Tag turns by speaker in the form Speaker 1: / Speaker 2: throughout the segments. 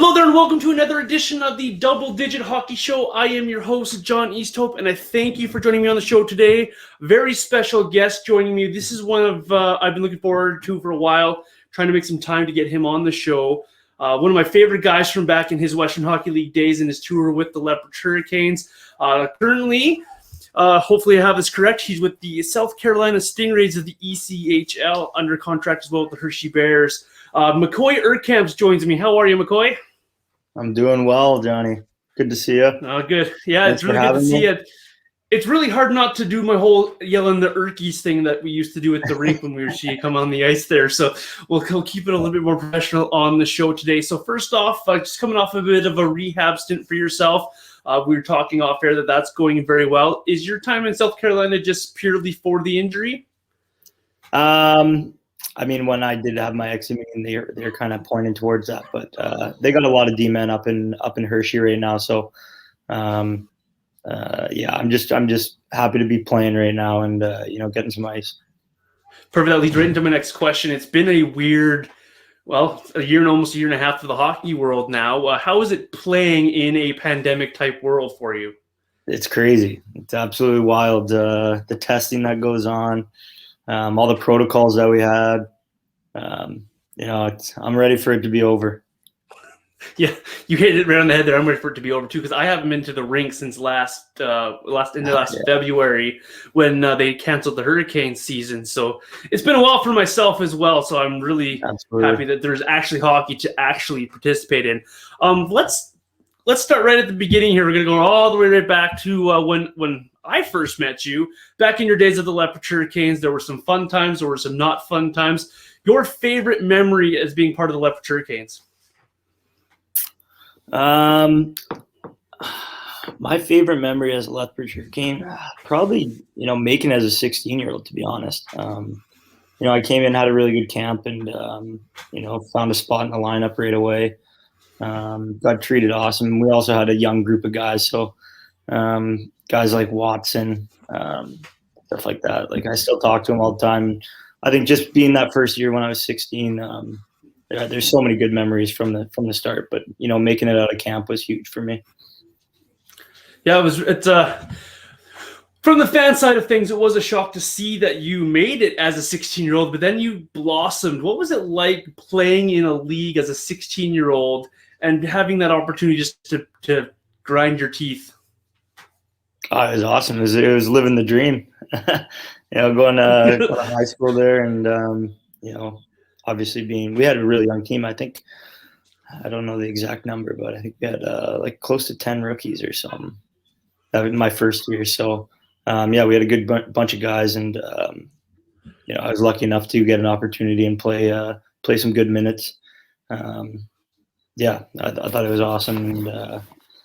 Speaker 1: Hello there and welcome to another edition of the Double Digit Hockey Show. I am your host, John Easthope, and I thank you for joining me on the show today. Very special guest joining me. This is one of I've been looking forward to for a while, trying to make some time to get him on the show. One of my favorite guys from back in his Western Hockey League days and his tour with the Lethbridge Hurricanes. Currently, hopefully I have this correct, he's with the South Carolina Stingrays of the ECHL, under contract as well with the Hershey Bears. Macoy Erkamps joins me. How are you, Macoy?
Speaker 2: I'm doing well, Johnny. Good to see you.
Speaker 1: Oh, good. Yeah,
Speaker 2: Thanks
Speaker 1: it's really good to see you. It's really hard not to do my whole yelling the Erkies thing that we used to do at the rink when we were seeing you come on the ice there. So we'll keep it a little bit more professional on the show today. So first off, just coming off a bit of a rehab stint for yourself. We were talking off air that's going very well. Is your time in South Carolina just purely for the injury?
Speaker 2: I mean, when I did have my exit meeting, they're kind of pointing towards that, but they got a lot of D-men up in Hershey right now. So, yeah, I'm just happy to be playing right now and getting some ice.
Speaker 1: Perfect. That leads right into my next question. It's been a weird, a year and almost a year and a half for the hockey world now. How is it playing in a pandemic type world for you?
Speaker 2: It's crazy. It's absolutely wild. The testing that goes on. All the protocols that we had, I'm ready for it to be over.
Speaker 1: Yeah, you hit it right on the head there. I'm ready for it to be over too, because I haven't been to the rink since last February when they canceled the Hurricane season. So it's been a while for myself as well. So I'm really happy that there's actually hockey to actually participate in. Let's start right at the beginning here. We're gonna go all the way right back to when I first met you back in your days of the Lethbridge Hurricanes. There were some fun times. There were some not fun times. Your favorite memory as being part of the Lethbridge Hurricanes?
Speaker 2: My favorite memory as a Lethbridge Hurricane, probably, making it as a 16-year-old, to be honest. I came in, had a really good camp and, found a spot in the lineup right away. Got treated awesome. We also had a young group of guys. So, guys like Watson, stuff like that. Like, I still talk to him all the time. I think just being that first year when I was 16, there's so many good memories from the start. But making it out of camp was huge for me.
Speaker 1: Yeah, it's from the fan side of things, it was a shock to see that you made it as a 16-year-old, but then you blossomed. What was it like playing in a league as a 16-year-old and having that opportunity just to grind your teeth?
Speaker 2: Oh, it was awesome. It was living the dream. Going to high school there, and obviously we had a really young team. I think, I don't know the exact number, but I think we had close to 10 rookies or something. That was my first year. So we had a good bunch of guys, and I was lucky enough to get an opportunity and play some good minutes. I thought it was awesome, and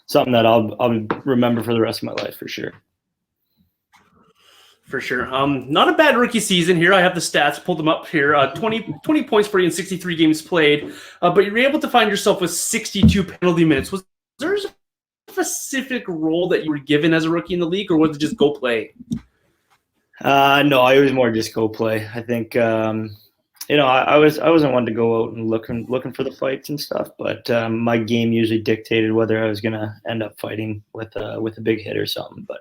Speaker 2: something that I'll remember for the rest of my life for sure.
Speaker 1: For sure. Not a bad rookie season here. I have the stats, pulled them up here. 20 points for you in 63 games played, but you were able to find yourself with 62 penalty minutes. Was there a specific role that you were given as a rookie in the league, or was it just go play?
Speaker 2: No, it was more just go play. I think I wasn't one to go out and looking for the fights and stuff, but my game usually dictated whether I was gonna end up fighting with a big hit or something. But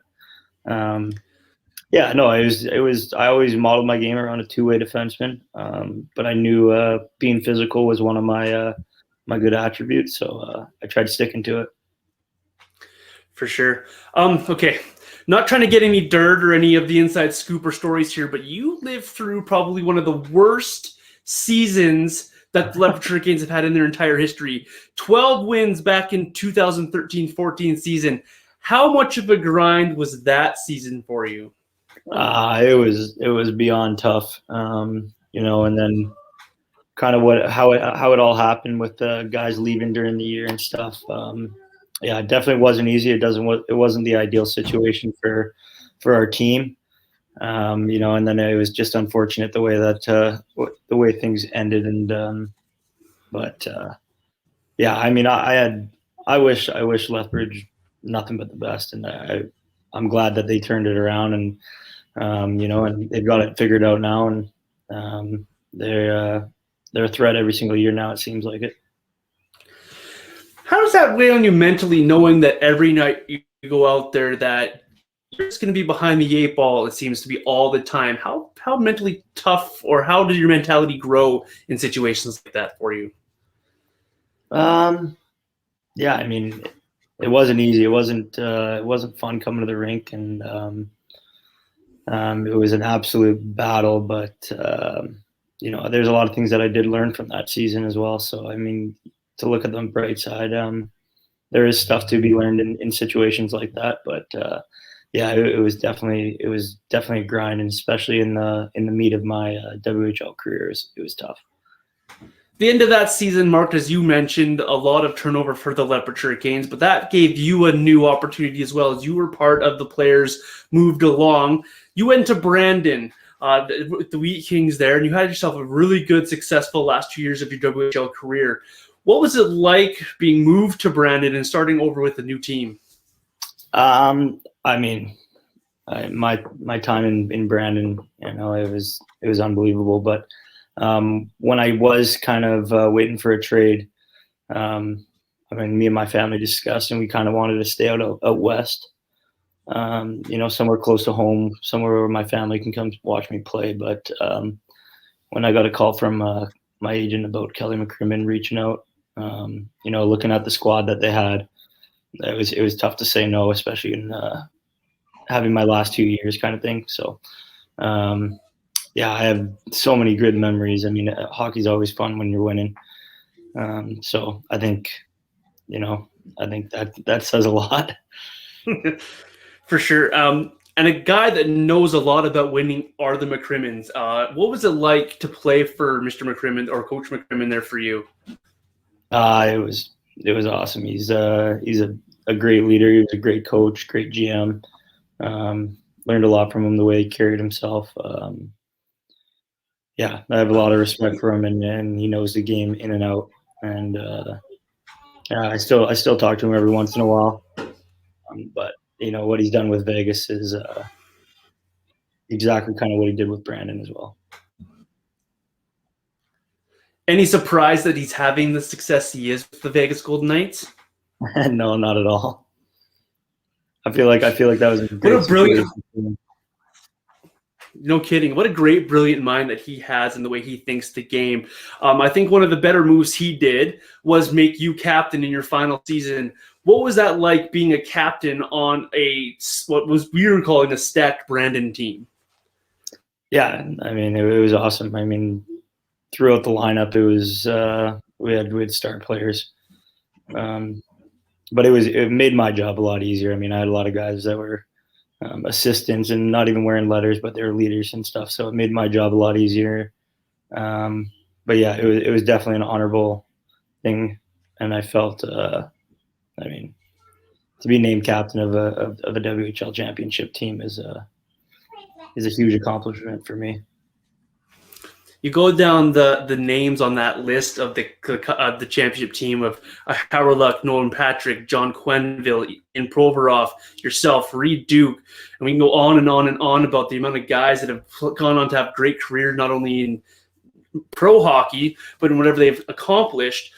Speaker 2: it was. I always modeled my game around a two-way defenseman, but I knew being physical was one of my good attributes, so I tried sticking to it.
Speaker 1: For sure. Okay. Not trying to get any dirt or any of the inside scoop or stories here, but you lived through probably one of the worst seasons that the Lethbridge Hurricanes have had in their entire history. 12 wins back in 2013-14 season. How much of a grind was that season for you?
Speaker 2: It was beyond tough. And then kind of how it all happened with the guys leaving during the year and stuff. It definitely wasn't easy. It wasn't the ideal situation for our team. And then it was just unfortunate the way that the way things ended. And I wish Lethbridge nothing but the best, and I'm glad that they turned it around, and and they've got it figured out now, and they're a threat every single year now. It seems like it.
Speaker 1: How does that weigh on you mentally, knowing that every night you go out there that you're just going to be behind the 8 ball, it seems to be all the time? How mentally tough, or how did your mentality grow in situations like that for you?
Speaker 2: Yeah, I mean, it wasn't easy. It wasn't fun coming to the rink, and it was an absolute battle. But there's a lot of things that I did learn from that season as well. So I mean, to look at the bright side, there is stuff to be learned in situations like that. But yeah, it was definitely a grind, and especially in the meat of my WHL career, it was tough.
Speaker 1: The end of that season marked, as you mentioned, a lot of turnover for the Lethbridge Hurricanes, but that gave you a new opportunity as well, as you were part of the players moved along. You went to Brandon, the Wheat Kings there, and you had yourself a really good, successful last 2 years of your WHL career. What was it like being moved to Brandon and starting over with a new team?
Speaker 2: I mean, my time in Brandon, it was unbelievable, but when I was kind of waiting for a trade, me and my family discussed, and we kind of wanted to stay out west, somewhere close to home, somewhere where my family can come watch me play. But when I got a call from my agent about Kelly McCrimmon reaching out, looking at the squad that they had, it was tough to say no, especially in having my last 2 years kind of thing. So. Yeah, I have so many good memories. I mean, hockey's always fun when you're winning. So I think that says a lot.
Speaker 1: For sure. And a guy that knows a lot about winning are the McCrimmons. What was it like to play for Mr. McCrimmon or Coach McCrimmon there for you?
Speaker 2: It was awesome. He's a great leader. He was a great coach, great GM. Learned a lot from him, the way he carried himself. Yeah, I have a lot of respect for him, and he knows the game in and out. And I still talk to him every once in a while. But what he's done with Vegas is exactly kind of what he did with Brandon as well.
Speaker 1: Any surprise that he's having the success he is with the Vegas Golden Knights?
Speaker 2: No, not at all. I feel like that was a great,
Speaker 1: what a brilliant. No kidding. What a great, brilliant mind that he has and the way he thinks the game. I think one of the better moves he did was make you captain in your final season. What was that like, being a captain on what we were calling a stacked Brandon team?
Speaker 2: Yeah, I mean, it was awesome. I mean, throughout the lineup, it was we had star players, but it made my job a lot easier. I mean, I had a lot of guys that were assistants and not even wearing letters, but they were leaders and stuff. So it made my job a lot easier. But yeah, it was definitely an honorable thing, and I felt, to be named captain of a WHL championship team is a huge accomplishment for me.
Speaker 1: You go down the names on that list of the championship team of Howard Luck, Nolan Patrick, John Quenneville, in Provorov, yourself, Reed Duke, and we can go on and on and on about the amount of guys that have gone on to have great careers, not only in pro hockey, but in whatever they've accomplished.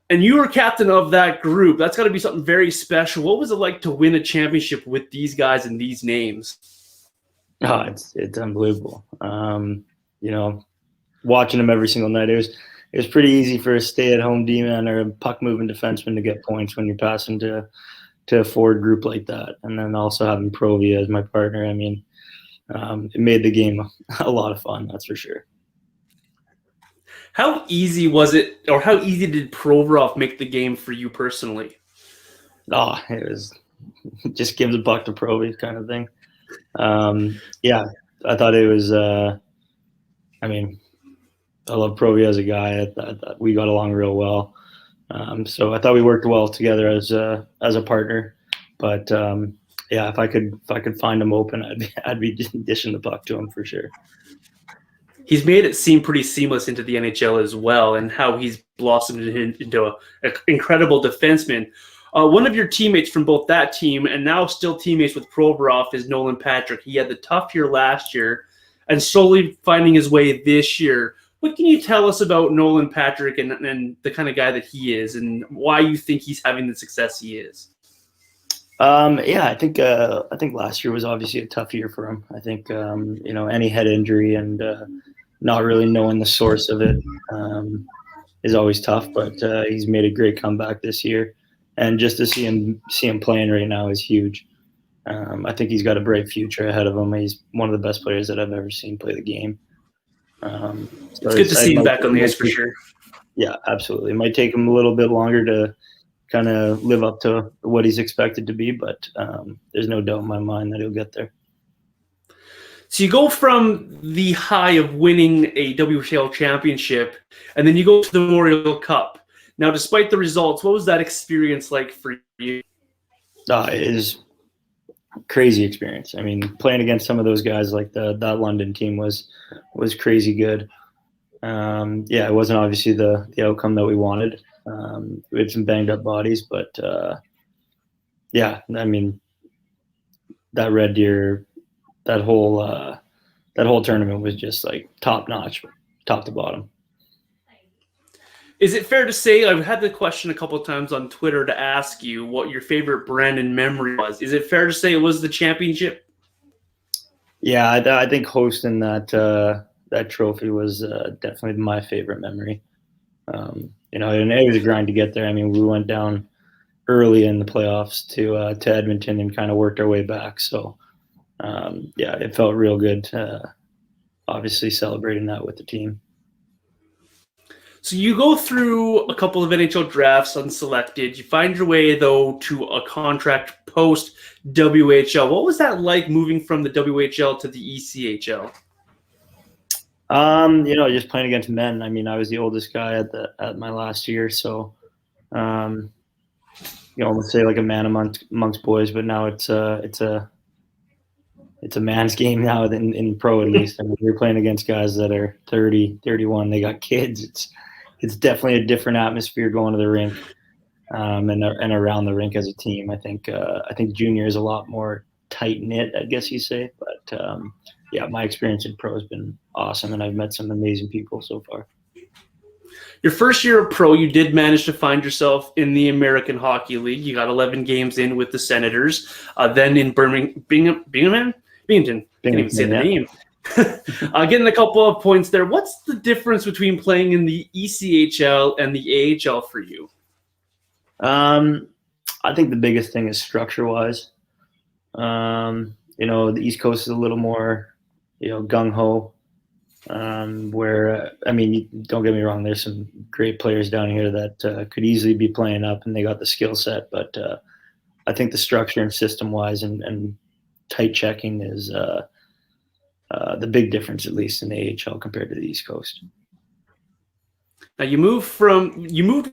Speaker 1: And you were captain of that group. That's got to be something very special. What was it like to win a championship with these guys and these names?
Speaker 2: Oh, it's unbelievable. Watching them every single night, it was pretty easy for a stay-at-home D-man or a puck-moving defenseman to get points when you're passing to a forward group like that. And then also having Provia as my partner, I mean, it made the game a lot of fun, that's for sure.
Speaker 1: How easy was it, or how easy did Provorov make the game for you personally?
Speaker 2: Oh, it was just give the puck to Provia kind of thing. Yeah, I thought it was I love Provia as a guy. I thought we got along real well. So I thought we worked well together as a partner. But yeah, if I could find him open, I'd be dishing the puck to him for sure.
Speaker 1: He's made it seem pretty seamless into the NHL as well, and how he's blossomed into an incredible defenseman. One of your teammates from both that team and now still teammates with Provorov is Nolan Patrick. He had the tough year last year and slowly finding his way this year. What can you tell us about Nolan Patrick and the kind of guy that he is, and why you think he's having the success he is?
Speaker 2: I think last year was obviously a tough year for him. I think any head injury and not really knowing the source of it is always tough. But he's made a great comeback this year, and just to see him playing right now is huge. I think he's got a bright future ahead of him. He's one of the best players that I've ever seen play the game.
Speaker 1: It's good to see him back on the ice for sure.
Speaker 2: Yeah, absolutely. It might take him a little bit longer to kind of live up to what he's expected to be, but there's no doubt in my mind that he'll get there.
Speaker 1: So you go from the high of winning a WHL championship, and then you go to the Memorial Cup. Now, despite the results, what was that experience like for you?
Speaker 2: It is a crazy experience. I mean, playing against some of those guys, like that London team was crazy good. It wasn't obviously the outcome that we wanted. We had some banged up bodies, but I mean, that Red Deer, that whole tournament was just like top notch, top to bottom.
Speaker 1: Is it fair to say, I've had the question a couple of times on Twitter to ask you what your favorite Brandon memory was. Is it fair to say it was the championship?
Speaker 2: Yeah, I think hosting that trophy was definitely my favorite memory. And it was a grind to get there. I mean, we went down early in the playoffs to Edmonton and kind of worked our way back. So, it felt real good, obviously celebrating that with the team.
Speaker 1: So you go through a couple of NHL drafts unselected. You find your way, though, to a contract post-WHL. What was that like moving from the WHL to the ECHL?
Speaker 2: Just playing against men. I mean, I was the oldest guy at my last year, so let's say like a man amongst boys. But now it's a man's game now in pro, at least. I mean, you're playing against guys that are 30, 31. They got kids. It's definitely a different atmosphere going to the rink and around the rink as a team. I think junior is a lot more tight knit, I guess you say. But my experience in pro has been awesome, and I've met some amazing people so far.
Speaker 1: Your first year of pro, you did manage to find yourself in the American Hockey League. You got 11 games in with the Senators. Then in Binghamton. Can't even say the name. Getting a couple of points there. What's the difference between playing in the ECHL and the AHL for you?
Speaker 2: I think the biggest thing is structure-wise. The East Coast is a little more, gung-ho. Where, don't get me wrong, there's some great players down here that could easily be playing up, and they got the skill set. But I think the structure and system-wise and tight checking is the big difference, at least in the AHL compared to the East Coast.
Speaker 1: Now you moved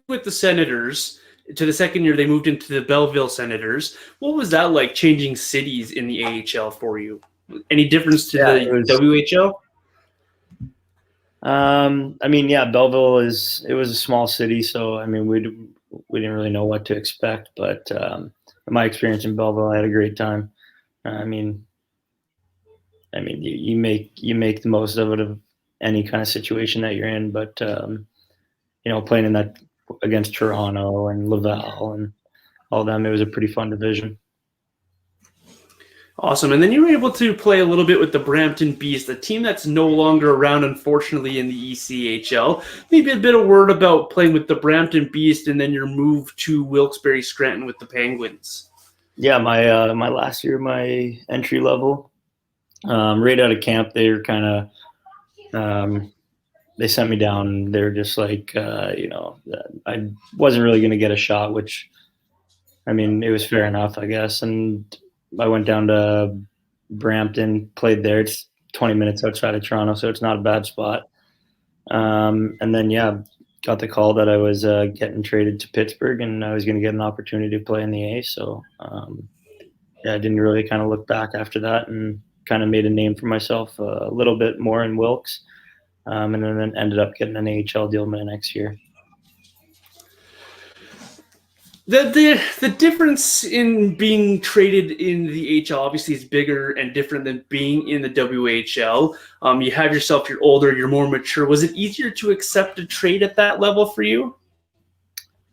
Speaker 1: with the Senators to the second year. They moved into the Belleville Senators. What was that like, changing cities in the AHL for you? Any difference to the WHL?
Speaker 2: Belleville it was a small city, so we didn't really know what to expect. But in my experience in Belleville, I had a great time. You make the most of it of any kind of situation that you're in. But playing in that against Toronto and Laval and all them, it was a pretty fun division.
Speaker 1: Awesome. And then you were able to play a little bit with the Brampton Beast, a team that's no longer around, unfortunately, in the ECHL. Maybe a bit of word about playing with the Brampton Beast and then your move to Wilkes-Barre Scranton with the Penguins.
Speaker 2: Yeah, my last year, my entry level, right out of camp, they were kind of they sent me down. They were just like, I wasn't really going to get a shot, which, it was fair enough, I guess. And I went down to Brampton, played there. It's 20 minutes outside of Toronto, so it's not a bad spot. And then, got the call that I was getting traded to Pittsburgh, and I was going to get an opportunity to play in the A. So, I didn't really kind of look back after that, and kind of made a name for myself a little bit more in Wilkes, and then ended up getting an AHL deal my next year.
Speaker 1: The difference in being traded in the HL obviously is bigger and different than being in the WHL. You have yourself, you're older, you're more mature. Was it easier to accept a trade at that level for you?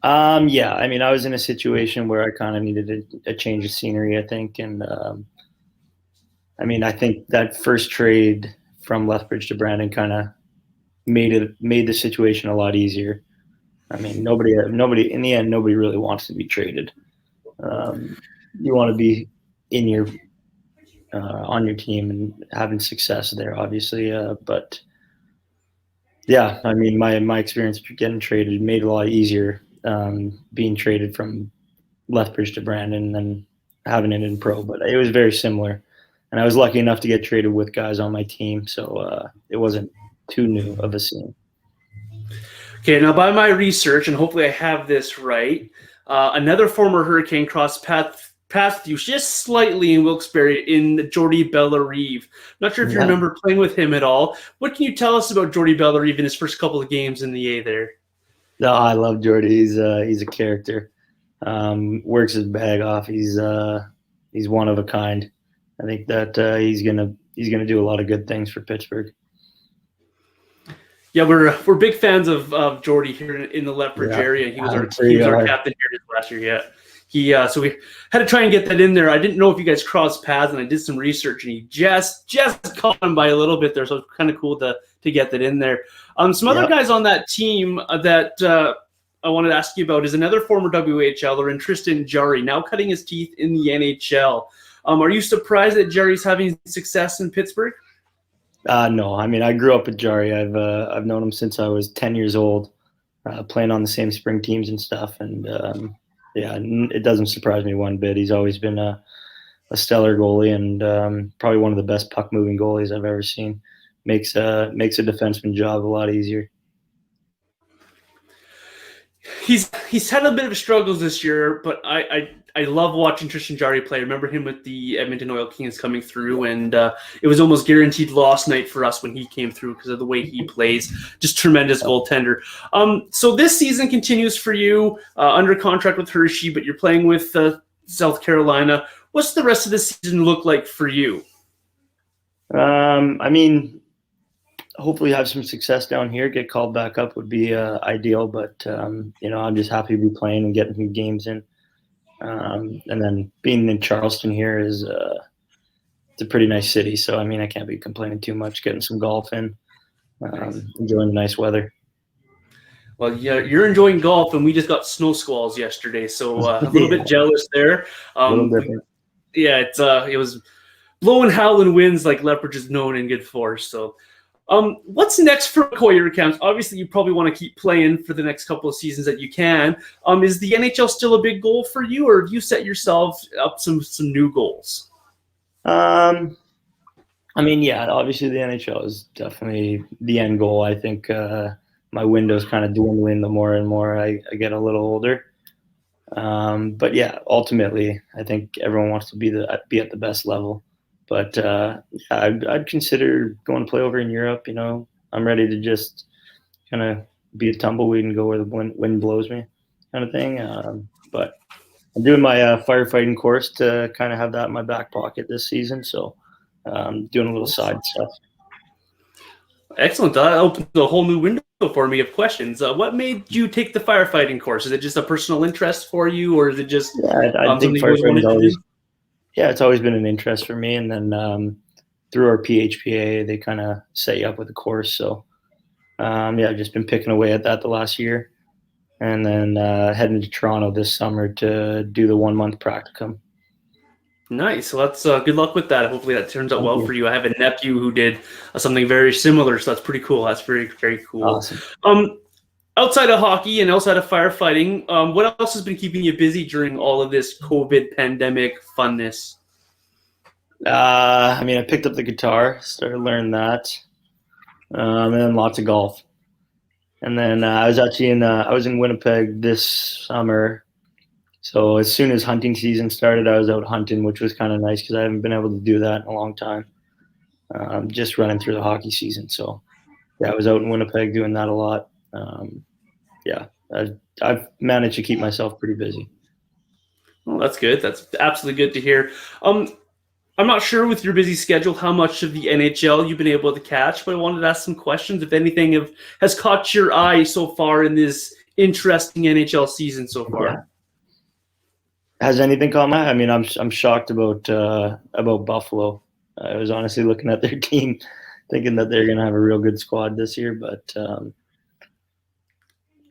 Speaker 2: Yeah, I mean, I was in a situation where I kind of needed a change of scenery, I think. And I mean, I think that first trade from Lethbridge to Brandon kind of made the situation a lot easier. I mean, nobody in the end, nobody really wants to be traded. You want to be in your on your team and having success there, obviously. But yeah, I mean, my experience getting traded made it a lot easier. Being traded from Lethbridge to Brandon and then having it in pro, but it was very similar. And I was lucky enough to get traded with guys on my team, so it wasn't too new of a scene.
Speaker 1: Okay, now by my research, and hopefully I have this right, another former Hurricane crossed paths with you just slightly in Wilkes-Barre in Jordy Bellerive. Not sure if you remember playing with him at all. What can you tell us about Jordy Bellerive in his first couple of games in the A there?
Speaker 2: No, I love Jordy. He's a character. Works his bag off. He's one of a kind. I think that he's gonna do a lot of good things for Pittsburgh.
Speaker 1: Yeah, we're big fans of Jordy here in the Lethbridge area. He was our captain here last year. Yeah, so we had to try and get that in there. I didn't know if you guys crossed paths, and I did some research, and he just caught him by a little bit there. So it's kind of cool to get that in there. Some other guys on that team that I wanted to ask you about is another former WHLer in Tristan Jarry, now cutting his teeth in the NHL. Are you surprised that Jarry's having success in Pittsburgh?
Speaker 2: No, I mean, I grew up with Jarry. I've known him since I was 10 years old, playing on the same spring teams and stuff. And yeah, it doesn't surprise me one bit. He's always been a stellar goalie and probably one of the best puck moving goalies I've ever seen. Makes a defenseman job a lot easier.
Speaker 1: He's had a bit of struggles this year, but I love watching Tristan Jarry play. I remember him with the Edmonton Oil Kings coming through, and it was almost guaranteed loss night for us when he came through because of the way he plays. Just tremendous goaltender. So this season continues for you under contract with Hershey, but you're playing with South Carolina. What's the rest of the season look like for you?
Speaker 2: I mean, hopefully have some success down here. Get called back up would be ideal, but I'm just happy to be playing and getting some games in. And then being in Charleston here is it's a pretty nice city, so I mean I can't be complaining too much. Getting some golf in, enjoying the nice weather.
Speaker 1: Well, yeah, you're enjoying golf, and we just got snow squalls yesterday, so a little bit jealous there.
Speaker 2: A little different.
Speaker 1: Yeah, it was blowing howling winds like Lethbridge is known in good force. So, what's next for Macoy Erkamps? Obviously, you probably want to keep playing for the next couple of seasons that you can. Is the NHL still a big goal for you, or do you set yourself up some new goals?
Speaker 2: I mean, yeah, obviously the NHL is definitely the end goal. I think my window's kind of dwindling the more and more I get a little older. But yeah, ultimately, I think everyone wants to be at the best level. But yeah, I'd consider going to play over in Europe. I'm ready to just kind of be a tumbleweed and go where the wind blows me, kind of thing. But I'm doing my firefighting course to kind of have that in my back pocket this season. So doing a little side stuff.
Speaker 1: Excellent. That opens a whole new window for me of questions. What made you take the firefighting course? Is it just a personal interest for you, or is it just
Speaker 2: I think firefighting always. Yeah, it's always been an interest for me. And then through our PHPA, they kind of set you up with a course. So, yeah, I've just been picking away at that the last year. And then heading to Toronto this summer to do the 1 month practicum.
Speaker 1: Nice. So that's good luck with that. Hopefully that turns out well for you. I have a nephew who did something very similar, so that's pretty cool. That's very, very cool.
Speaker 2: Awesome.
Speaker 1: Outside of hockey and outside of firefighting, what else has been keeping you busy during all of this COVID pandemic funness?
Speaker 2: I mean, I picked up the guitar, started learning that, and then lots of golf. And then I was actually I was in Winnipeg this summer. So as soon as hunting season started, I was out hunting, which was kind of nice because I haven't been able to do that in a long time. Just running through the hockey season. So yeah, I was out in Winnipeg doing that a lot. Yeah, I've managed to keep myself pretty busy.
Speaker 1: Well, that's good. That's absolutely good to hear. I'm not sure with your busy schedule how much of the NHL you've been able to catch, but I wanted to ask some questions. If anything has caught your eye so far in this interesting NHL season so far.
Speaker 2: Yeah. Has anything caught my eye? I mean, I'm shocked about Buffalo. I was honestly looking at their team, thinking that they're going to have a real good squad this year. But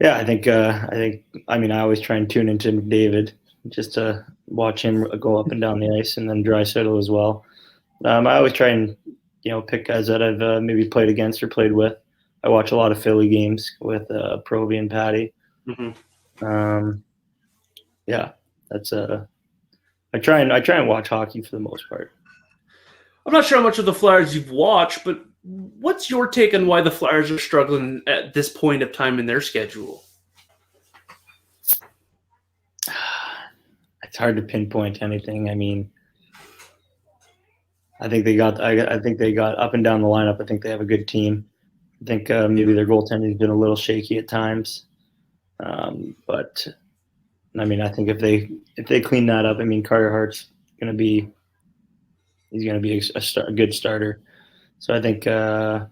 Speaker 2: yeah, I think I mean, I always try and tune into McDavid just to watch him go up and down the ice, and then Draisaitl as well. I always try and pick guys that I've maybe played against or played with. I watch a lot of Philly games with Provy and Patty.
Speaker 1: Mm-hmm.
Speaker 2: Yeah, that's I try and watch hockey for the most part.
Speaker 1: I'm not sure how much of the Flyers you've watched, but what's your take on why the Flyers are struggling at this point of time in their schedule?
Speaker 2: It's hard to pinpoint anything. I mean, I think they got up and down the lineup. I think they have a good team. I think maybe their goaltending has been a little shaky at times, but I mean, I think if they clean that up, I mean, Carter Hart's going to be a good starter. So I think I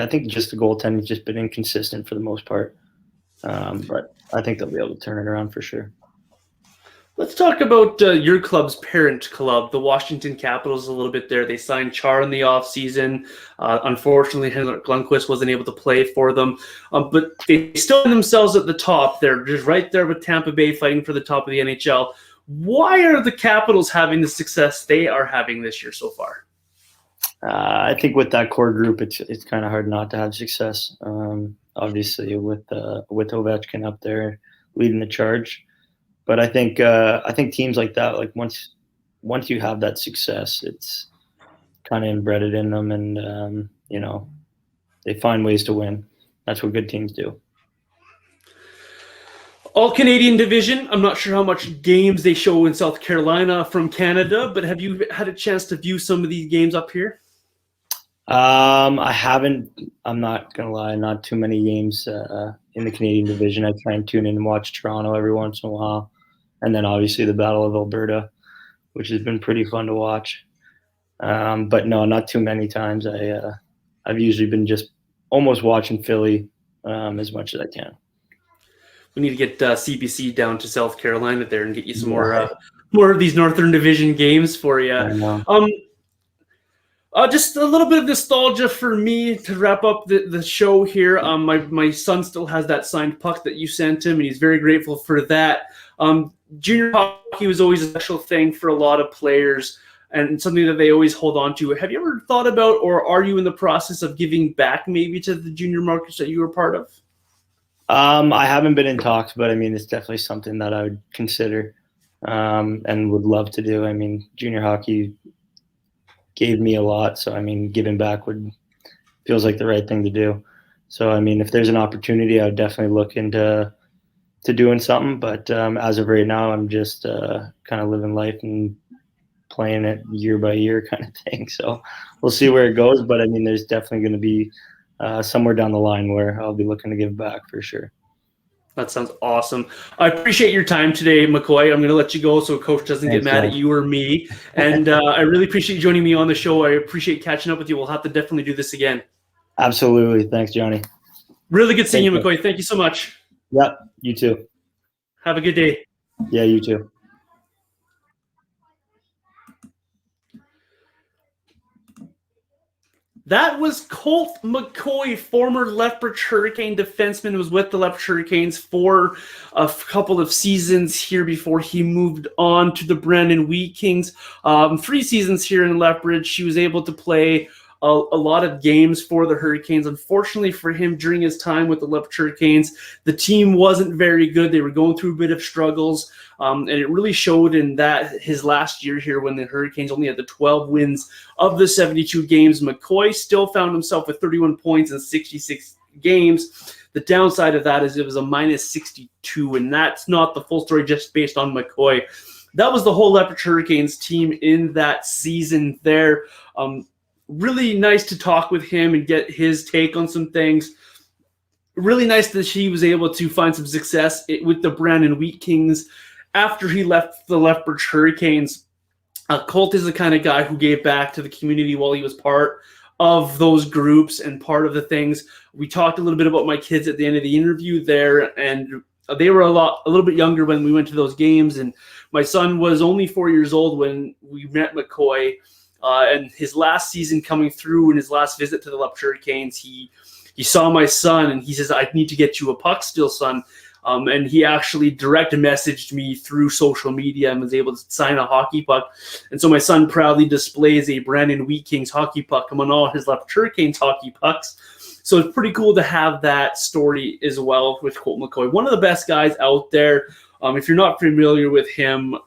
Speaker 2: think just the goaltending has just been inconsistent for the most part, but I think they'll be able to turn it around for sure.
Speaker 1: Let's talk about your club's parent club, the Washington Capitals, a little bit there. They signed Char in the offseason. Unfortunately, Henrik Lundqvist wasn't able to play for them. But they still find themselves at the top. They're just right there with Tampa Bay fighting for the top of the NHL. Why are the Capitals having the success they are having this year so far?
Speaker 2: I think with that core group, it's kind of hard not to have success. Obviously, with Ovechkin up there leading the charge. But I think teams like that, like once you have that success, it's kind of embedded in them, and they find ways to win. That's what good teams do.
Speaker 1: All Canadian division. I'm not sure how much games they show in South Carolina from Canada, but have you had a chance to view some of these games up here?
Speaker 2: I haven't. I'm not gonna lie, not too many games in the Canadian division. I try and tune in and watch Toronto every once in a while. And then obviously the Battle of Alberta, which has been pretty fun to watch. But no, not too many times. I've usually been just almost watching Philly as much as I can.
Speaker 1: We need to get CBC down to South Carolina there and get you some more of these Northern Division games for you. Just a little bit of nostalgia for me to wrap up the show here. My son still has that signed puck that you sent him, and he's very grateful for that. Junior hockey was always a special thing for a lot of players and something that they always hold on to. Have you ever thought about, or are you in the process of giving back maybe to the junior markets that you were part of?
Speaker 2: I haven't been in talks, but I mean, it's definitely something that I would consider and would love to do. I mean, junior hockey gave me a lot, so I mean, giving back feels like the right thing to do. So I mean, if there's an opportunity, I would definitely look into doing something. But as of right now, I'm just kind of living life and playing it year by year kind of thing. So we'll see where it goes. But I mean, there's definitely going to be somewhere down the line where I'll be looking to give back for sure.
Speaker 1: That sounds awesome. I appreciate your time today, McCoy. I'm going to let you go so Coach doesn't get mad at you or me. And I really appreciate you joining me on the show. I appreciate catching up with you. We'll have to definitely do this again.
Speaker 2: Absolutely. Thanks, Johnny.
Speaker 1: Really good seeing you, McCoy. Thank you so much.
Speaker 2: Yep. You too.
Speaker 1: Have a good day.
Speaker 2: Yeah, you too.
Speaker 1: That was Colt McCoy, former Lethbridge Hurricane defenseman, who was with the Lethbridge Hurricanes for a couple of seasons here before he moved on to the Brandon Wheat Kings. 3 seasons here in Lethbridge. He was able to play a lot of games for the Hurricanes. Unfortunately for him, during his time with the Lethbridge Hurricanes, the team wasn't very good. They were going through a bit of struggles, and it really showed in that his last year here when the Hurricanes only had the 12 wins of the 72 games. McCoy still found himself with 31 points in 66 games. The downside of that is it was a minus 62, and that's not the full story just based on McCoy. That was the whole Lethbridge Hurricanes team in that season there. Really nice to talk with him and get his take on some things. Really nice that he was able to find some success with the Brandon Wheat Kings after he left the Lethbridge Hurricanes, Colt is the kind of guy who gave back to the community while he was part of those groups and part of the things. We talked a little bit about my kids at the end of the interview there, and they were a little bit younger when we went to those games, and my son was only 4 years old when we met McCoy. And his last season coming through, in his last visit to the Lethbridge Hurricanes, he saw my son and he says, "I need to get you a puck still, son." And he actually direct messaged me through social media and was able to sign a hockey puck. And so my son proudly displays a Brandon Wheat Kings hockey puck among all his Lethbridge Hurricanes hockey pucks. So it's pretty cool to have that story as well with Colt McCoy. One of the best guys out there. If you're not familiar with him,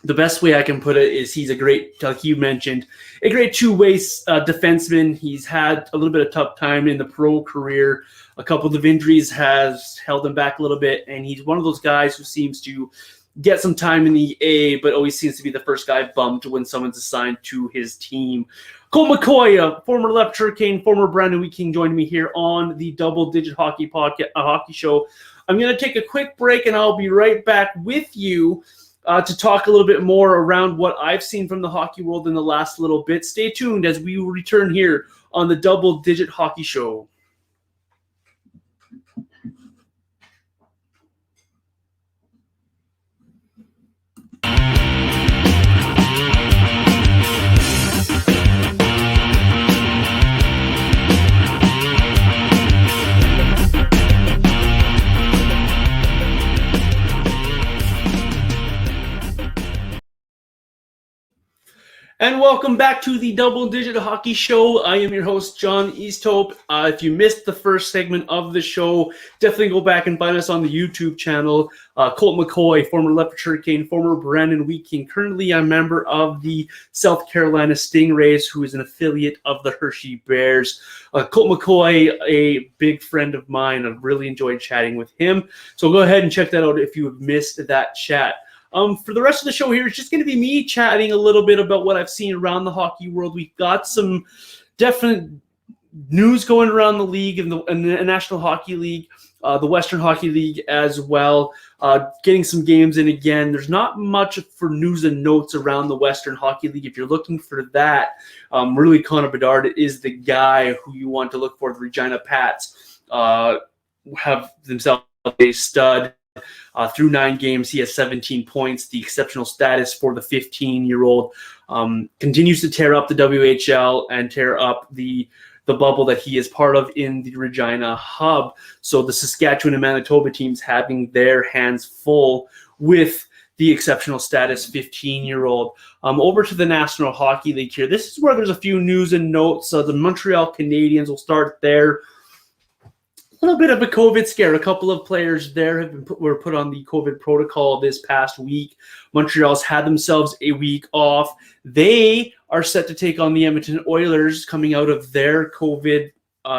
Speaker 1: the best way I can put it is he's a great, like you mentioned, a great two-way defenseman. He's had a little bit of tough time in the pro career. A couple of injuries has held him back a little bit, and he's one of those guys who seems to get some time in the A, but always seems to be the first guy bumped when someone's assigned to his team. Colt McCoy, a former Lethbridge Hurricane, former Brandon Wheat King, joined me here on the Double Digit Hockey Podcast, Hockey Show. I'm going to take a quick break, and I'll be right back with you to talk a little bit more around what I've seen from the hockey world in the last little bit. Stay tuned as we return here on the Double Digit Hockey Show. And welcome back to the Double Digit Hockey Show. I am your host, John Easthope. If you missed the first segment of the show, definitely go back and find us on the YouTube channel. Colt McCoy, former Lethbridge Hurricane, former Brandon Wheat King, currently a member of the South Carolina Stingrays, who is an affiliate of the Hershey Bears. Colt McCoy, a big friend of mine. I've really enjoyed chatting with him. So go ahead and check that out if you have missed that chat. For the rest of the show here, it's just going to be me chatting a little bit about what I've seen around the hockey world. We've got some definite news going around the league and the National Hockey League, the Western Hockey League as well. Getting some games in again. There's not much for news and notes around the Western Hockey League. If you're looking for that, really Connor Bedard is the guy who you want to look for. The Regina Pats have themselves a stud. Through 9 games, he has 17 points, the exceptional status for the 15-year-old. Continues to tear up the WHL and tear up the bubble that he is part of in the Regina hub. So the Saskatchewan and Manitoba teams having their hands full with the exceptional status 15-year-old. Over to the National Hockey League here. This is where there's a few news and notes. The Montreal Canadiens will start there. A little bit of a COVID scare. A couple of players there were put on the COVID protocol this past week. Montreal's had themselves a week off. They are set to take on the Edmonton Oilers coming out of their COVID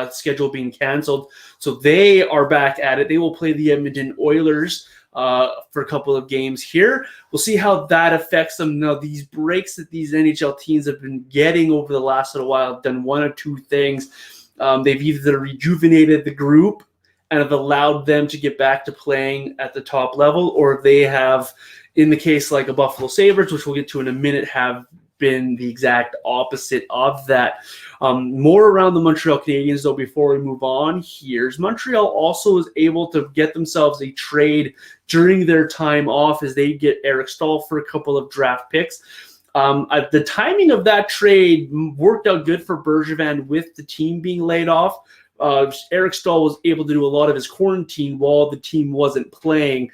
Speaker 1: schedule being canceled. So they are back at it. They will play the Edmonton Oilers for a couple of games here. We'll see how that affects them. Now, these breaks that these NHL teams have been getting over the last little while have done one of two things. They've either rejuvenated the group and have allowed them to get back to playing at the top level, or they have, in the case like a Buffalo Sabres, which we'll get to in a minute, have been the exact opposite of that. More around the Montreal Canadiens, though, before we move on here. Montreal also is able to get themselves a trade during their time off as they get Eric Staal for a couple of draft picks. The timing of that trade worked out good for Bergevin with the team being laid off. Eric Staal was able to do a lot of his quarantine while the team wasn't playing,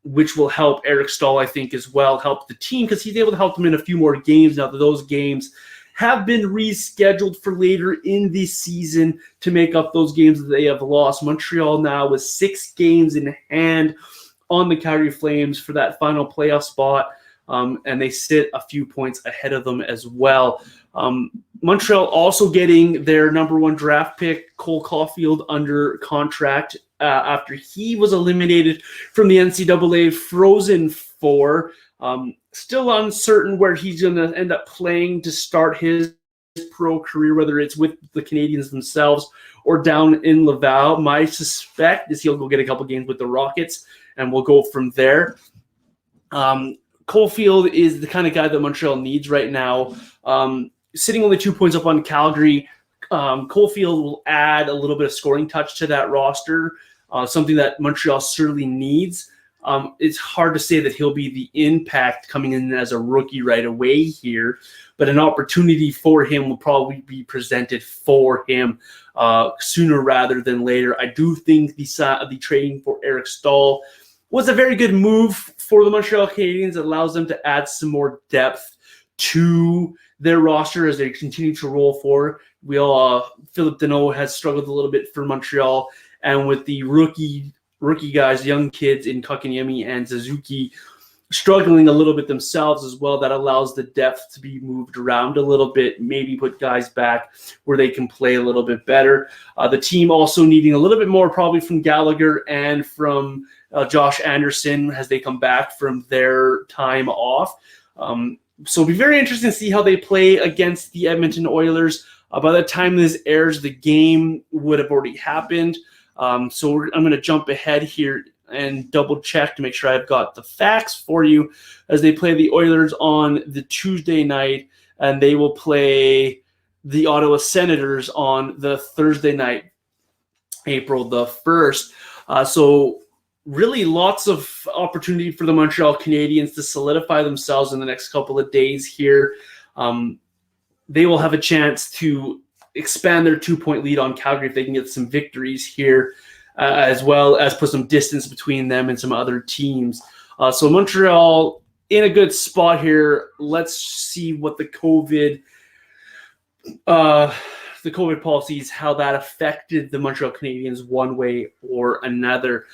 Speaker 1: which will help Eric Staal, I think, as well, help the team because he's able to help them in a few more games now that those games have been rescheduled for later in the season to make up those games that they have lost. Montreal now with 6 games in hand on the Calgary Flames for that final playoff spot. And they sit a few points ahead of them as well. Montreal also getting their number 1 draft pick, Cole Caulfield, under contract after he was eliminated from the NCAA Frozen Four. Still uncertain where he's going to end up playing to start his pro career, whether it's with the Canadiens themselves or down in Laval. My suspect is he'll go get a couple games with the Rockets, and we'll go from there. Caulfield is the kind of guy that Montreal needs right now. Sitting only 2 points up on Calgary, Caulfield will add a little bit of scoring touch to that roster, something that Montreal certainly needs. It's hard to say that he'll be the impact coming in as a rookie right away here, but an opportunity for him will probably be presented for him sooner rather than later. I do think the trading for Eric Staal was a very good move for the Montreal Canadiens. It allows them to add some more depth to their roster as they continue to roll forward. Philip Deneau has struggled a little bit for Montreal, and with the rookie guys, young kids in Kotkaniemi and Suzuki struggling a little bit themselves as well, that allows the depth to be moved around a little bit, maybe put guys back where they can play a little bit better. The team also needing a little bit more probably from Gallagher and from Josh Anderson as they come back from their time off. So it'll be very interesting to see how they play against the Edmonton Oilers. By the time this airs, the game would have already happened. So I'm going to jump ahead here and double check to make sure I've got the facts for you as they play the Oilers on the Tuesday night, and they will play the Ottawa Senators on the Thursday night, April the 1st. So really lots of opportunity for the Montreal Canadiens to solidify themselves in the next couple of days here. They will have a chance to expand their 2-point lead on Calgary if they can get some victories here, as well as put some distance between them and some other teams. So Montreal in a good spot here. Let's see what the COVID policies, how that affected the Montreal Canadiens one way or another.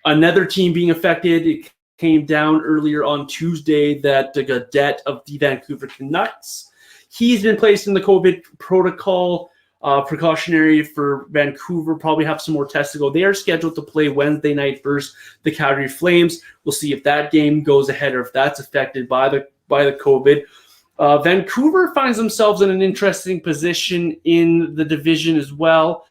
Speaker 1: Another team being affected, it came down earlier on Tuesday that the Gaudette of the Vancouver Canucks, he's been placed in the COVID protocol, precautionary for Vancouver, probably have some more tests to go. They are scheduled to play Wednesday night versus the Calgary Flames. We'll see if that game goes ahead or if that's affected by the COVID. Vancouver finds themselves in an interesting position in the division as well.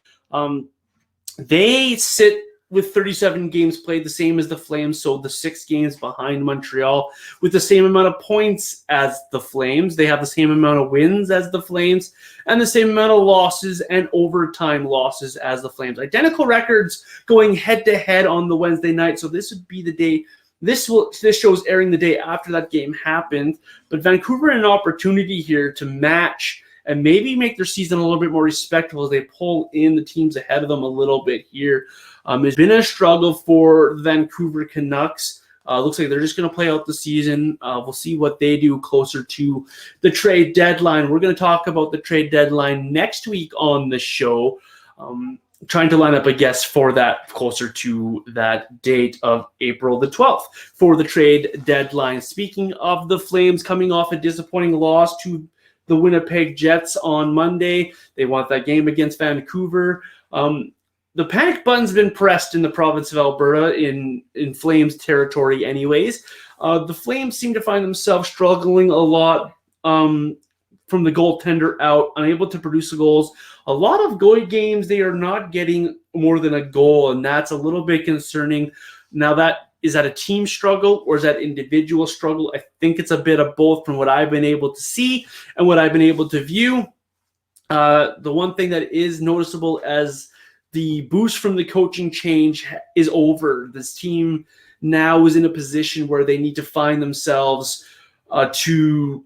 Speaker 1: They sit with 37 games played, the same as the Flames, so the 6 games behind Montreal with the same amount of points as the Flames. They have the same amount of wins as the Flames and the same amount of losses and overtime losses as the Flames. Identical records going head-to-head on the Wednesday night, so this would be the day. This show's airing the day after that game happened, but Vancouver had an opportunity here to match and maybe make their season a little bit more respectable as they pull in the teams ahead of them a little bit here. It's been a struggle for the Vancouver Canucks. Looks like they're just going to play out the season. We'll see what they do closer to the trade deadline. We're going to talk about the trade deadline next week on the show, trying to line up a guest for that closer to that date of April the 12th for the trade deadline. Speaking of the Flames coming off a disappointing loss to the Winnipeg Jets on Monday, they want that game against Vancouver. The panic button's been pressed in the province of Alberta in Flames territory anyways. The Flames seem to find themselves struggling a lot from the goaltender out, unable to produce the goals. A lot of good games, they are not getting more than a goal, and that's a little bit concerning. Now, is that a team struggle or is that individual struggle? I think it's a bit of both from what I've been able to see and what I've been able to view. The one thing that is noticeable as the boost from the coaching change is over. This team now is in a position where they need to find themselves to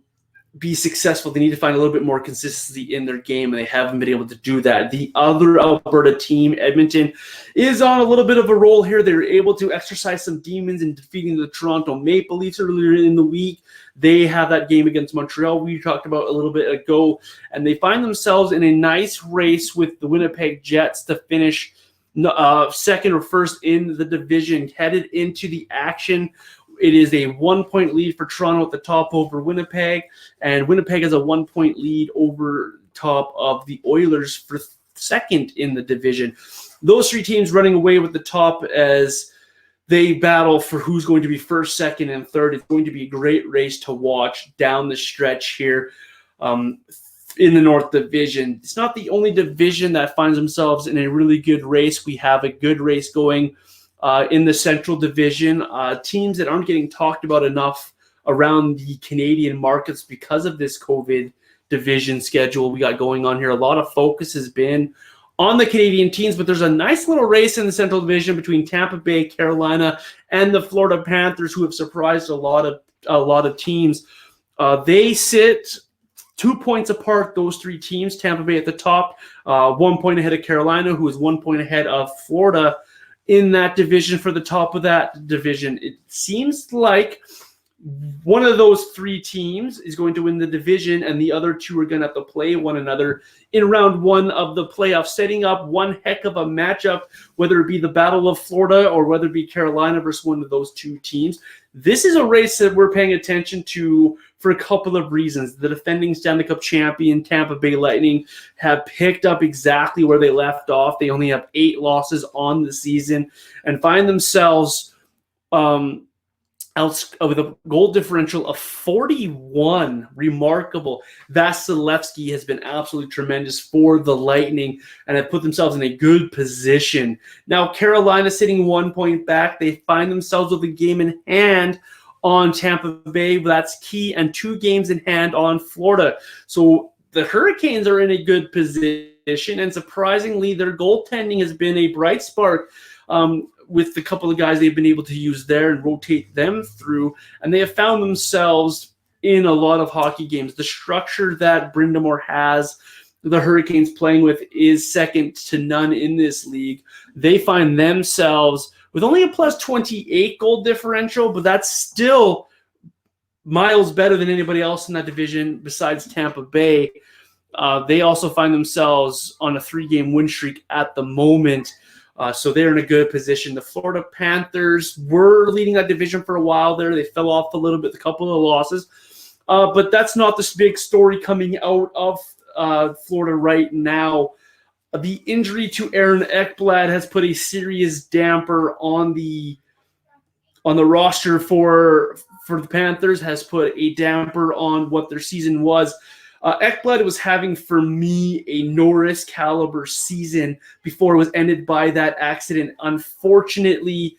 Speaker 1: be successful. They need to find a little bit more consistency in their game, and they haven't been able to do that. The other Alberta team, Edmonton, is on a little bit of a roll here. They were able to exercise some demons in defeating the Toronto Maple Leafs earlier in the week. They have that game against Montreal we talked about a little bit ago, and they find themselves in a nice race with the Winnipeg Jets to finish second or first in the division, headed into the action. It is a 1-point lead for Toronto at the top over Winnipeg, and Winnipeg has a 1-point lead over top of the Oilers for second in the division. Those 3 teams running away with the top as they battle for who's going to be first, second, and third. It's going to be a great race to watch down the stretch here. in the North Division. It's not the only division that finds themselves in a really good race. We have a good race going in the Central Division. Teams that aren't getting talked about enough around the Canadian markets because of this COVID division schedule we got going on here. A lot of focus has been on the Canadian teams, but there's a nice little race in the Central Division between Tampa Bay, Carolina, and the Florida Panthers, who have surprised a lot of teams. They sit 2 points apart, those three teams. Tampa Bay at the top, 1 point ahead of Carolina, who is 1 point ahead of Florida in that division for the top of that division. It seems like one of those three teams is going to win the division, and the other two are going to have to play one another in round one of the playoffs, setting up one heck of a matchup, whether it be the Battle of Florida or whether it be Carolina versus one of those two teams. This is a race that we're paying attention to for a couple of reasons. The defending Stanley Cup champion Tampa Bay Lightning have picked up exactly where they left off. They only have 8 losses on the season and find themselves with a goal differential of 41. Remarkable. Vasilevsky has been absolutely tremendous for the Lightning and have put themselves in a good position. Now, Carolina sitting 1 point back. They find themselves with a game in hand on Tampa Bay. That's key. And 2 games in hand on Florida. So the Hurricanes are in a good position. And surprisingly, their goaltending has been a bright spark. With the couple of guys they've been able to use there and rotate them through, and they have found themselves in a lot of hockey games. The structure that Brindamore has, the Hurricanes playing with, is second to none in this league. They find themselves with only a plus 28 goal differential, but that's still miles better than anybody else in that division besides Tampa Bay. They also find themselves on a 3-game win streak at the moment. So they're in a good position. The Florida Panthers were leading that division for a while there. They fell off a little bit, a couple of losses. But that's not this big story coming out of Florida right now. The injury to Aaron Ekblad has put a serious damper on the roster for the Panthers, has put a damper on what their season was. Ekblad was having, for me, a Norris caliber season before it was ended by that accident. Unfortunately,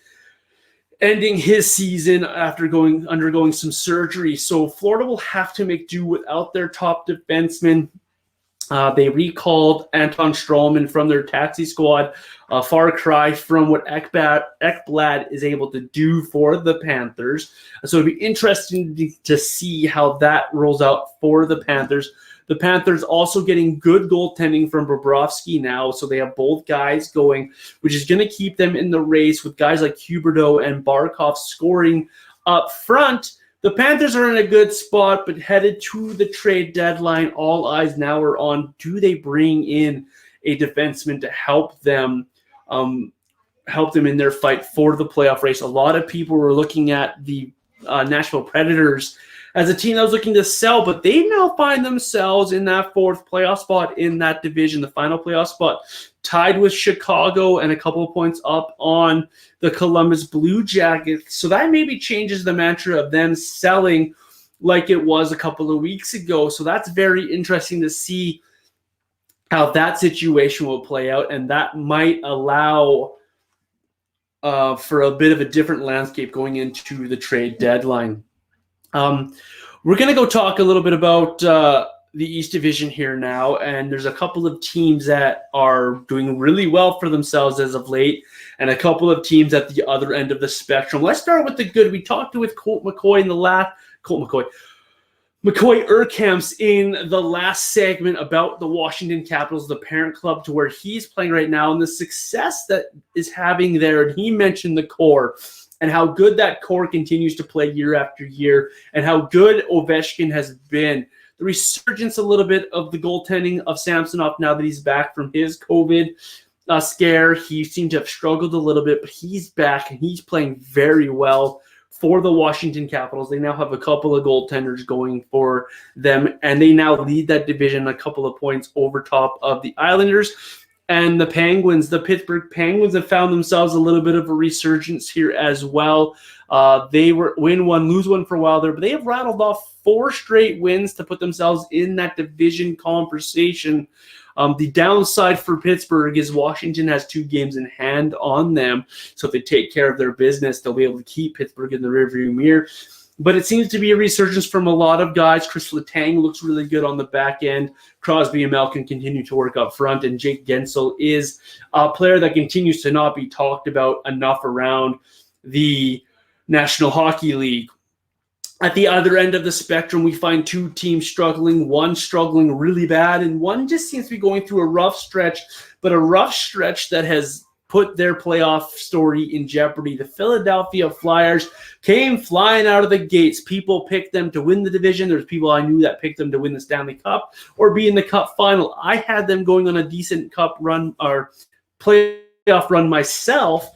Speaker 1: ending his season after undergoing some surgery. So Florida will have to make do without their top defenseman. They recalled Anton Strawman from their taxi squad, a far cry from what Ekblad is able to do for the Panthers. So it'd be interesting to see how that rolls out for the Panthers. The Panthers also getting good goaltending from Bobrovsky now, so they have both guys going, which is going to keep them in the race with guys like Huberdeau and Barkov scoring up front. The Panthers are in a good spot, but headed to the trade deadline, all eyes now are on, do they bring in a defenseman to help them in their fight for the playoff race? A lot of people were looking at the Nashville Predators as a team that was looking to sell, but they now find themselves in that 4th playoff spot in that division, the final playoff spot, tied with Chicago and a couple of points up on the Columbus Blue Jackets. So that maybe changes the mantra of them selling like it was a couple of weeks ago. So that's very interesting to see how that situation will play out, and that might allow for a bit of a different landscape going into the trade deadline. We're going to go talk a little bit about the East Division here now, and there's a couple of teams that are doing really well for themselves as of late, and a couple of teams at the other end of the spectrum. Let's start with the good. We talked with Colt Mccoy Macoy Erkamps in the last segment about the Washington Capitals, the parent club to where he's playing right now, and the success that is having there. And he mentioned the core and how good that core continues to play year after year, and how good Ovechkin has been. The resurgence a little bit of the goaltending of Samsonov now that he's back from his COVID scare. He seemed to have struggled a little bit, but he's back and he's playing very well for the Washington Capitals. They now have a couple of goaltenders going for them, and they now lead that division a couple of points over top of the Islanders and the Penguins. The Pittsburgh Penguins have found themselves a little bit of a resurgence here as well. They were win one, lose one for a while there, but they have rattled off 4 straight wins to put themselves in that division conversation. The downside for Pittsburgh is Washington has 2 games in hand on them, so if they take care of their business, they'll be able to keep Pittsburgh in the rearview mirror. But it seems to be a resurgence from a lot of guys. Chris Letang looks really good on the back end. Crosby and Malkin continue to work up front, and Jake Gensel is a player that continues to not be talked about enough around the National Hockey League. At the other end of the spectrum, we find 2 teams struggling, one struggling really bad, and one just seems to be going through a rough stretch, but a rough stretch that has put their playoff story in jeopardy. The Philadelphia Flyers came flying out of the gates. People picked them to win the division. There's people I knew that picked them to win the Stanley Cup or be in the Cup final. I had them going on a decent Cup run or playoff run myself,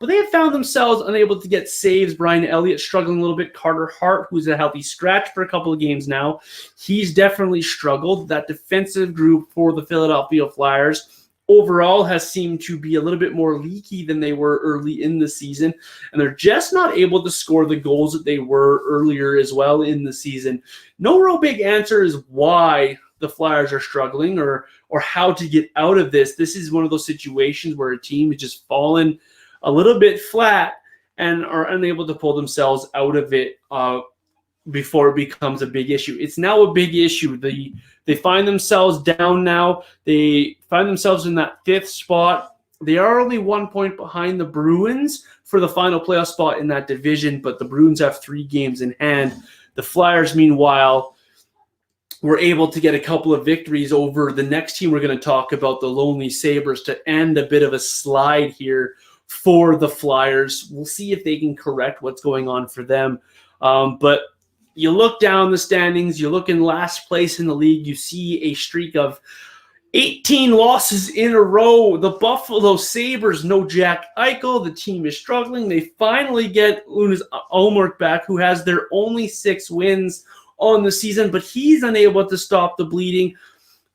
Speaker 1: but they have found themselves unable to get saves. Brian Elliott struggling a little bit. Carter Hart, who's a healthy scratch for a couple of games now, he's definitely struggled. That defensive group for the Philadelphia Flyers overall has seemed to be a little bit more leaky than they were early in the season, and they're just not able to score the goals that they were earlier as well in the season. No real big answer is why the Flyers are struggling or how to get out of this. This is one of those situations where a team has just fallen a little bit flat and are unable to pull themselves out of it before it becomes a big issue. It's now a big issue. They find themselves down now. They find themselves in that 5th spot. They are only 1 point behind the Bruins for the final playoff spot in that division, but the Bruins have 3 games in hand. The Flyers, meanwhile, were able to get a couple of victories over the next team we're going to talk about, the Lonely Sabres, to end a bit of a slide here for the Flyers. We'll see if they can correct what's going on for them. But you look down the standings, you look in last place in the league, you see a streak of 18 losses in a row. The Buffalo Sabres, no Jack Eichel. The team is struggling. They finally get Lunas Ulmark back, who has their only 6 wins on the season, but he's unable to stop the bleeding.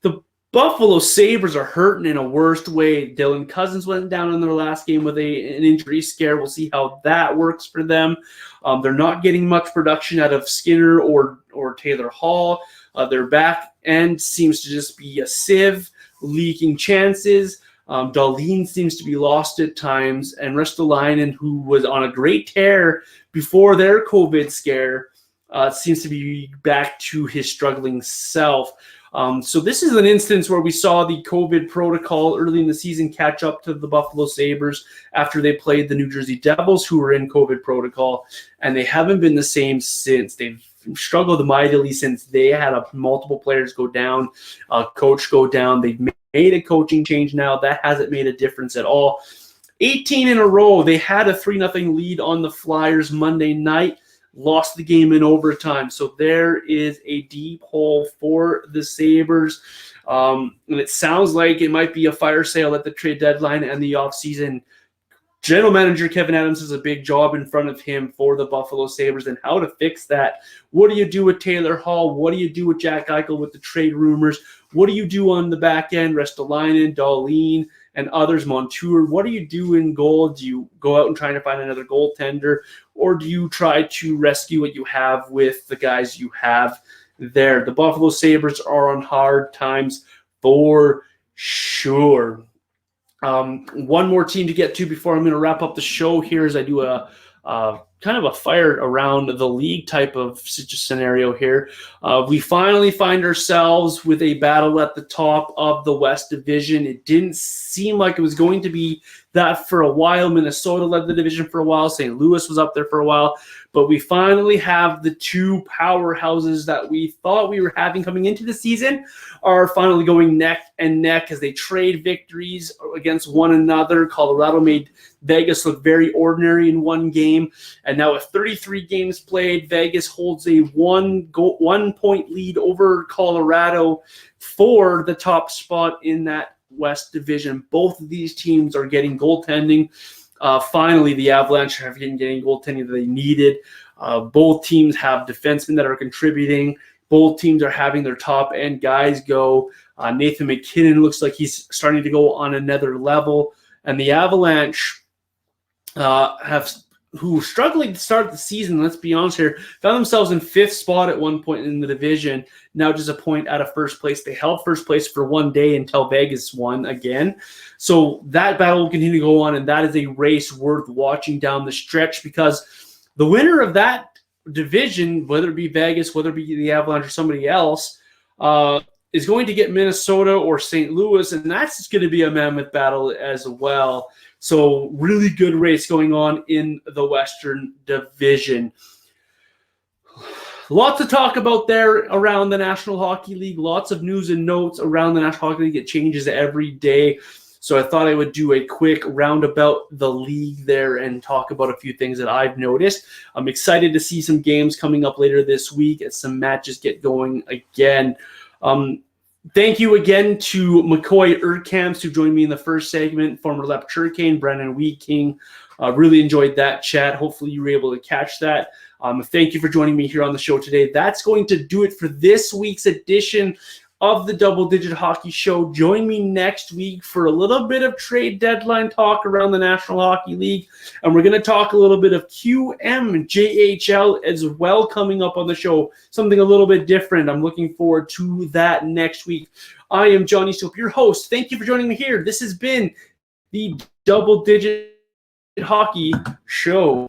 Speaker 1: The Buffalo Sabres are hurting in a worst way. Dylan Cousins went down in their last game with an injury scare. We'll see how that works for them. They're not getting much production out of Skinner or Taylor Hall. Their back end seems to just be a sieve, leaking chances. Dahlin seems to be lost at times. And Ristolainen, who was on a great tear before their COVID scare, seems to be back to his struggling self. So this is an instance where we saw the COVID protocol early in the season catch up to the Buffalo Sabres after they played the New Jersey Devils, who were in COVID protocol, and they haven't been the same since. They've struggled mightily since they had multiple players go down, coach go down. They've made a coaching change now. That hasn't made a difference at all. 18 in a row. They had a 3-0 lead on the Flyers Monday night. Lost the game in overtime. So there is a deep hole for the Sabres. And it sounds like it might be a fire sale at the trade deadline and the offseason. General manager Kevin Adams has a big job in front of him for the Buffalo Sabres and how to fix that. What do you do with Taylor Hall? What do you do with Jack Eichel with the trade rumors? What do you do on the back end? Ristolainen, Dahlin, and others, Montour. What do you do in goal? Do you go out and try to find another goaltender, or do you try to rescue what you have with the guys you have there? The Buffalo Sabres are on hard times for sure. One more team to get to before I'm going to wrap up the show here as I do a kind of a fire around the league type of scenario here. We finally find ourselves with a battle at the top of the West Division. It didn't seem like it was going to be that for a while. Minnesota led the division for a while. St. Louis was up there for a while. But we finally have the 2 powerhouses that we thought we were having coming into the season are finally going neck and neck as they trade victories against one another. Colorado made Vegas look very ordinary in one game. And now with 33 games played, Vegas holds a 1-point lead over Colorado for the top spot in that West Division. Both of these teams are getting goaltending. Finally, the Avalanche have been getting goaltending that they needed. Both teams have defensemen that are contributing. Both teams are having their top-end guys go. Nathan McKinnon looks like he's starting to go on another level. And the Avalanche who struggling to start the season, let's be honest here, found themselves in 5th spot at one point in the division, now just a point out of first place. They held first place for one day until Vegas won again. So that battle will continue to go on, and that is a race worth watching down the stretch, because the winner of that division, whether it be Vegas, whether it be the Avalanche or somebody else, is going to get Minnesota or St. Louis, and that's going to be a mammoth battle as well. So really good race going on in the Western Division. Lots to talk about there around the National Hockey League. Lots of news and notes around the National Hockey League. It changes every day. So I thought I would do a quick roundabout the league there and talk about a few things that I've noticed. I'm excited to see some games coming up later this week as some matches get going again. Thank you again to Macoy Erkamps, who joined me in the first segment, former Lethbridge Hurricane, Brandon Weeking. Really enjoyed that chat. Hopefully you were able to catch that. Thank you for joining me here on the show today. That's going to do it for this week's edition of the Double Digit Hockey Show. Join me next week for a little bit of trade deadline talk around the National Hockey League. And we're going to talk a little bit of QMJHL as well coming up on the show. Something a little bit different. I'm looking forward to that next week. I am John Easthope, your host. Thank you for joining me here. This has been the Double Digit Hockey Show.